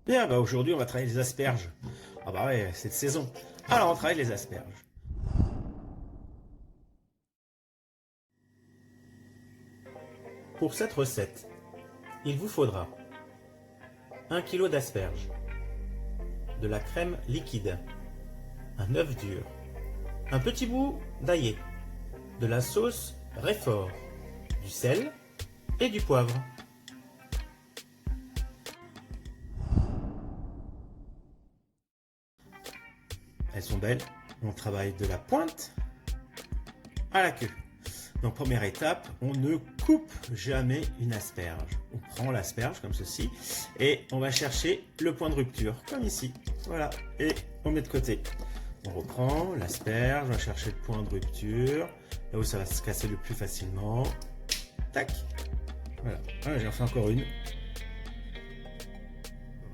Bien, bah aujourd'hui on va travailler les asperges. Ah bah ouais, c'est de saison. Alors on travaille les asperges. Pour cette recette, il vous faudra 1 kg d'asperges, de la crème liquide, un œuf dur, un petit bout d'ail, de la sauce Réfort, du sel et du poivre. Elles sont belles, on travaille de la pointe à la queue. Donc première étape, on ne coupe jamais une asperge. On prend l'asperge comme ceci et on va chercher le point de rupture, comme ici. Voilà, et on met de côté. On reprend l'asperge, on va chercher le point de rupture, là où ça va se casser le plus facilement. Tac. Voilà, j'en fais encore une.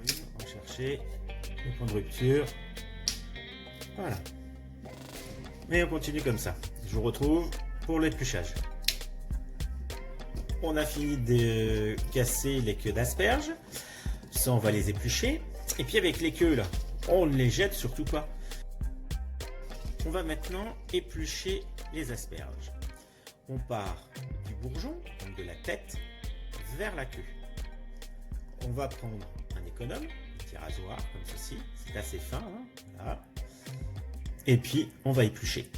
On va chercher le point de rupture. Voilà. Et on continue comme ça. Je vous retrouve pour l'épluchage. On a fini de casser les queues d'asperges. Ça, on va les éplucher. Et puis avec les queues là, on ne les jette surtout pas. On va maintenant éplucher les asperges. On part du bourgeon, donc de la tête, vers la queue. On va prendre un économe, un petit rasoir comme ceci. C'est assez fin, hein, voilà. Et puis on va éplucher.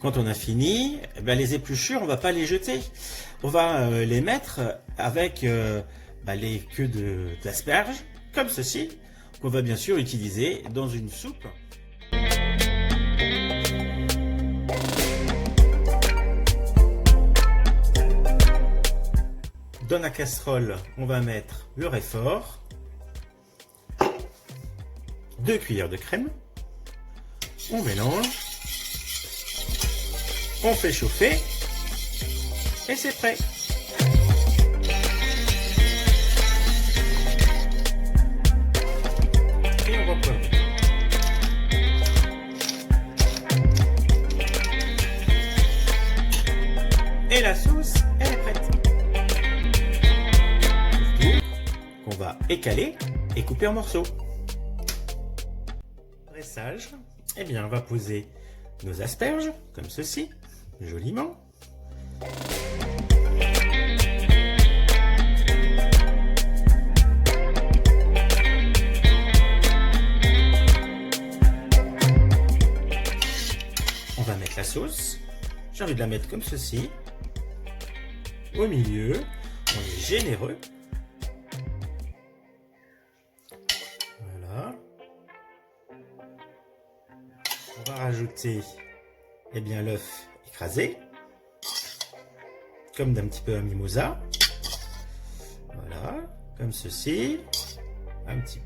Quand on a fini, les épluchures, on va pas les jeter. On va les mettre avec les queues d'asperges, comme ceci, qu'on va bien sûr utiliser dans une soupe. Dans la casserole, on va mettre le Réfort, 2 cuillères de crème, on mélange. On fait chauffer et c'est prêt. Et on va poivrer. Et la sauce, elle est prête. Qu'on va écaler et couper en morceaux. Dressage, eh bien on va poser nos asperges comme ceci. Joliment. On va mettre la sauce. J'ai envie de la mettre comme ceci. Au milieu. On est généreux. Voilà. On va rajouter l'œuf écrasé, comme d'un petit peu un mimosa. Voilà, comme ceci. Un petit.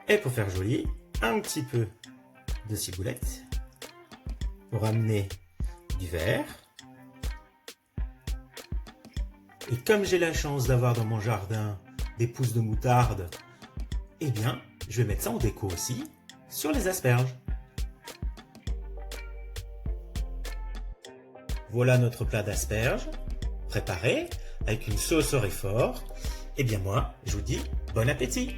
Et pour faire joli, un petit peu de ciboulette pour amener du vert. Et comme j'ai la chance d'avoir dans mon jardin des pousses de moutarde, eh bien, je vais mettre ça en déco aussi sur les asperges. Voilà notre plat d'asperges préparé avec une sauce au Réfort. Eh bien moi, je vous dis bon appétit!